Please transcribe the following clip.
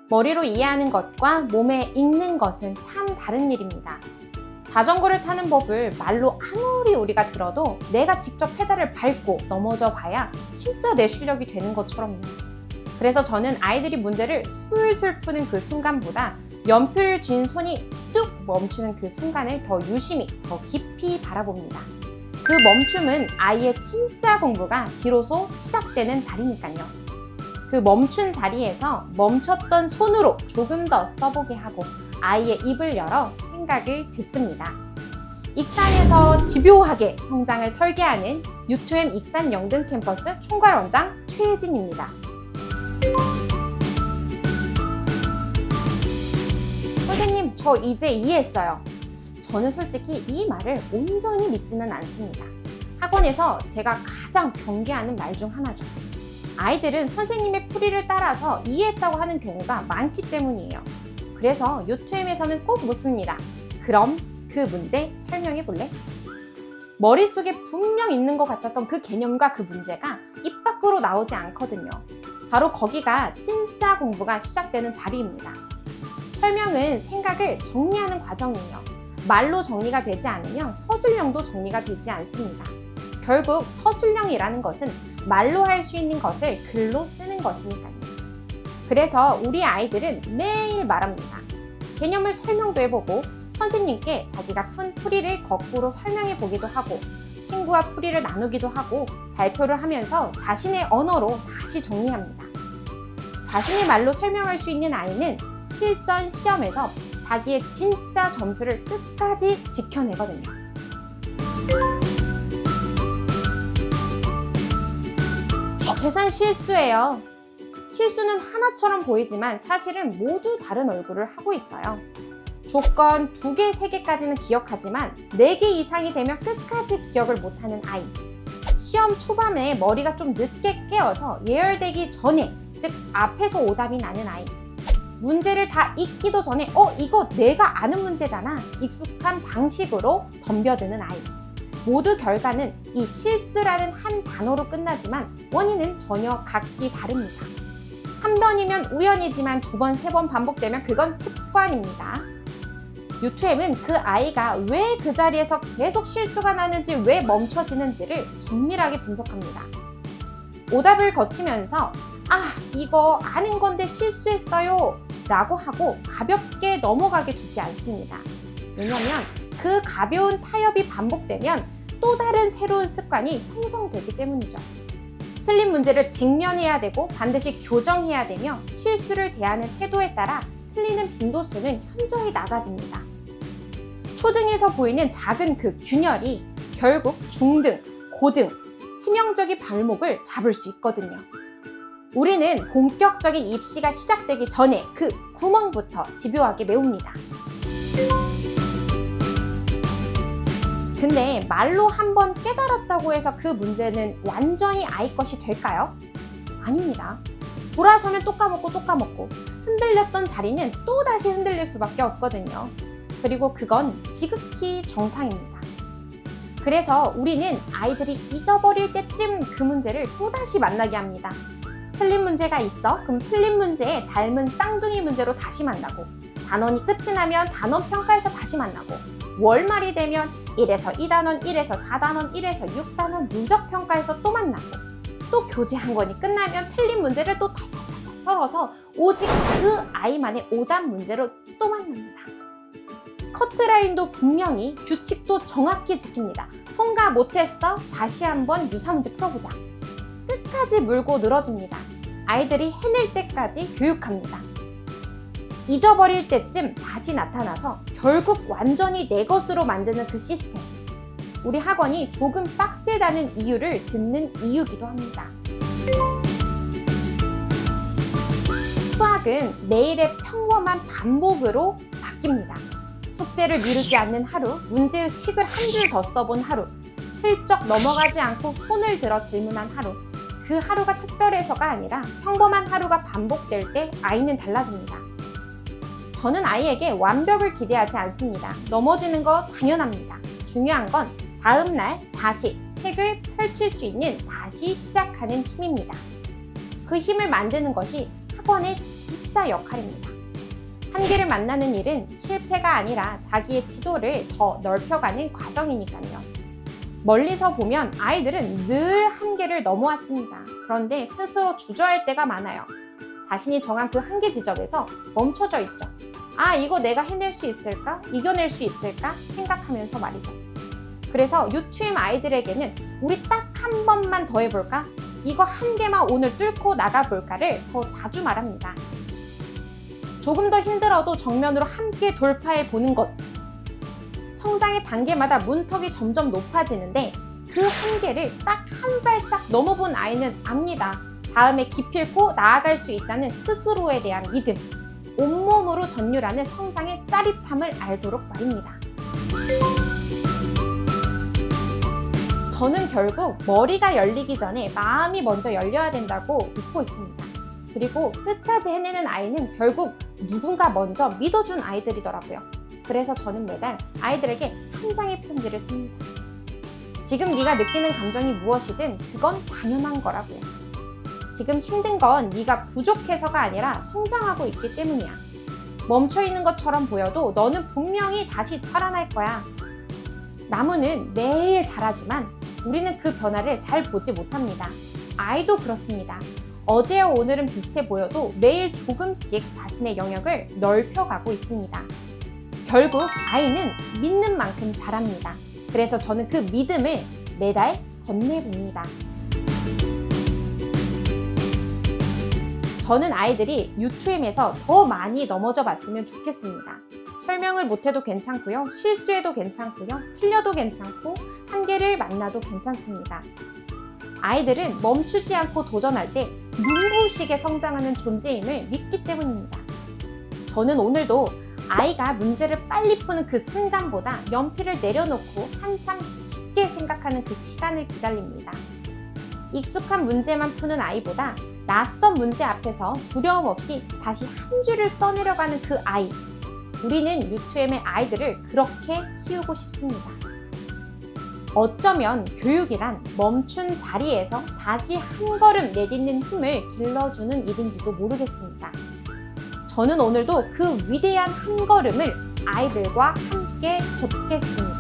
머리로 이해하는 것과 몸에 익는 것은 참 다른 일입니다. 자전거를 타는 법을 말로 아무리 우리가 들어도 내가 직접 페달을 밟고 넘어져 봐야 진짜 내 실력이 되는 것처럼요. 그래서 저는 아이들이 문제를 술술 푸는 그 순간보다 연필을 쥔 손이 뚝 멈추는 그 순간을 더 유심히, 더 깊이 바라봅니다. 그 멈춤은 아이의 진짜 공부가 비로소 시작되는 자리니까요. 그 멈춘 자리에서 멈췄던 손으로 조금 더 써보게 하고 아이의 입을 열어 생각을 듣습니다. 익산에서 집요하게 성장을 설계하는 U2M 익산 영등 캠퍼스 총괄원장 최혜진입니다. 선생님, 저 이제 이해했어요. 저는 솔직히 이 말을 온전히 믿지는 않습니다. 학원에서 제가 가장 경계하는 말 중 하나죠. 아이들은 선생님의 풀이를 따라서 이해했다고 하는 경우가 많기 때문이에요. 그래서 U2M에서는 꼭 묻습니다. 그럼 그 문제 설명해 볼래? 머릿속에 분명 있는 것 같았던 그 개념과 그 문제가 입 밖으로 나오지 않거든요. 바로 거기가 진짜 공부가 시작되는 자리입니다. 설명은 생각을 정리하는 과정이에요. 말로 정리가 되지 않으면 서술형도 정리가 되지 않습니다. 결국 서술형이라는 것은 말로 할 수 있는 것을 글로 쓰는 것이니까요. 그래서 우리 아이들은 매일 말합니다. 개념을 설명도 해보고 선생님께 자기가 푼 풀이를 거꾸로 설명해 보기도 하고 친구와 풀이를 나누기도 하고 발표를 하면서 자신의 언어로 다시 정리합니다. 자신의 말로 설명할 수 있는 아이는 실전 시험에서 자기의 진짜 점수를 끝까지 지켜내거든요. 계산 실수예요. 실수는 하나처럼 보이지만 사실은 모두 다른 얼굴을 하고 있어요. 조건 2개, 3개까지는 기억하지만 4개 이상이 되면 끝까지 기억을 못하는 아이. 시험 초반에 머리가 좀 늦게 깨어서 예열되기 전에, 즉 앞에서 오답이 나는 아이. 문제를 다 읽기도 전에 이거 내가 아는 문제잖아. 익숙한 방식으로 덤벼드는 아이. 모두 결과는 이 실수라는 한 단어로 끝나지만 원인은 전혀 각기 다릅니다. 한 번이면 우연이지만 2번, 3번 반복되면 그건 습관입니다. U2M은 그 아이가 왜 그 자리에서 계속 실수가 나는지, 왜 멈춰지는지를 정밀하게 분석합니다. 오답을 거치면서 이거 아는 건데 실수했어요 라고 하고 가볍게 넘어가게 두지 않습니다. 왜냐면 그 가벼운 타협이 반복되면 또 다른 새로운 습관이 형성되기 때문이죠. 틀린 문제를 직면해야 되고 반드시 교정해야 되며 실수를 대하는 태도에 따라 틀리는 빈도수는 현저히 낮아집니다. 초등에서 보이는 작은 그 균열이 결국 중등, 고등, 치명적인 발목을 잡을 수 있거든요. 우리는 본격적인 입시가 시작되기 전에 그 구멍부터 집요하게 메웁니다. 근데 말로 한번 깨달았다고 해서 그 문제는 완전히 아이 것이 될까요? 아닙니다. 돌아서면 또 까먹고 흔들렸던 자리는 또다시 흔들릴 수밖에 없거든요. 그리고 그건 지극히 정상입니다. 그래서 우리는 아이들이 잊어버릴 때쯤 그 문제를 또다시 만나게 합니다. 틀린 문제가 있어? 그럼 틀린 문제에 닮은 쌍둥이 문제로 다시 만나고, 단원이 끝이 나면 단원 평가에서 다시 만나고, 월말이 되면 1에서 2단원, 1에서 4단원, 1에서 6단원 누적 평가에서 또 만나고, 또 교재 한 권이 끝나면 틀린 문제를 또 탈탈탈 털어서 오직 그 아이만의 오답 문제로 또 만납니다. 커트라인도 분명히, 규칙도 정확히 지킵니다. 통과 못했어? 다시 한번 유사문제 풀어보자. 끝까지 물고 늘어집니다. 아이들이 해낼 때까지 교육합니다. 잊어버릴 때쯤 다시 나타나서 결국 완전히 내 것으로 만드는 그 시스템. 우리 학원이 조금 빡세다는 이유를 듣는 이유기도 합니다. 수학은 매일의 평범한 반복으로 바뀝니다. 숙제를 미루지 않는 하루, 문제의식을 한 줄 더 써본 하루, 슬쩍 넘어가지 않고 손을 들어 질문한 하루. 그 하루가 특별해서가 아니라 평범한 하루가 반복될 때 아이는 달라집니다. 저는 아이에게 완벽을 기대하지 않습니다. 넘어지는 거 당연합니다. 중요한 건 다음날 다시 책을 펼칠 수 있는 다시 시작하는 힘입니다. 그 힘을 만드는 것이 학원의 진짜 역할입니다. 한계를 만나는 일은 실패가 아니라 자기의 지도를 더 넓혀가는 과정이니까요. 멀리서 보면 아이들은 늘 한계를 넘어왔습니다. 그런데 스스로 주저할 때가 많아요. 자신이 정한 그 한계 지점에서 멈춰져 있죠. 아, 이거 내가 해낼 수 있을까? 이겨낼 수 있을까? 생각하면서 말이죠. 그래서 유추임 아이들에게는 우리 딱 한 번만 더 해볼까? 이거 한 개만 오늘 뚫고 나가볼까를 더 자주 말합니다. 조금 더 힘들어도 정면으로 함께 돌파해 보는 것. 성장의 단계마다 문턱이 점점 높아지는데 그 한계를 딱 한 발짝 넘어본 아이는 압니다. 다음에 기필코 나아갈 수 있다는 스스로에 대한 믿음, 온몸으로 전율하는 성장의 짜릿함을 알도록 말입니다. 저는 결국 머리가 열리기 전에 마음이 먼저 열려야 된다고 믿고 있습니다. 그리고 끝까지 해내는 아이는 결국 누군가 먼저 믿어준 아이들이더라고요. 그래서 저는 매달 아이들에게 한 장의 편지를 씁니다. 지금 네가 느끼는 감정이 무엇이든 그건 당연한 거라고요. 지금 힘든 건 네가 부족해서가 아니라 성장하고 있기 때문이야. 멈춰있는 것처럼 보여도 너는 분명히 다시 살아날 거야. 나무는 매일 자라지만 우리는 그 변화를 잘 보지 못합니다. 아이도 그렇습니다. 어제와 오늘은 비슷해 보여도 매일 조금씩 자신의 영역을 넓혀가고 있습니다. 결국 아이는 믿는 만큼 자랍니다. 그래서 저는 그 믿음을 매달 건네봅니다. 저는 아이들이 유투엠에서 더 많이 넘어져 봤으면 좋겠습니다. 설명을 못해도 괜찮고요. 실수해도 괜찮고요. 틀려도 괜찮고 한계를 만나도 괜찮습니다. 아이들은 멈추지 않고 도전할 때 눈부시게 성장하는 존재임을 믿기 때문입니다. 저는 오늘도 아이가 문제를 빨리 푸는 그 순간보다 연필을 내려놓고 한참 깊게 생각하는 그 시간을 기다립니다. 익숙한 문제만 푸는 아이보다 낯선 문제 앞에서 두려움 없이 다시 한 줄을 써내려가는 그 아이. 우리는 유투엠의 아이들을 그렇게 키우고 싶습니다. 어쩌면 교육이란 멈춘 자리에서 다시 한 걸음 내딛는 힘을 길러주는 일인지도 모르겠습니다. 저는 오늘도 그 위대한 한 걸음을 아이들과 함께 걷겠습니다.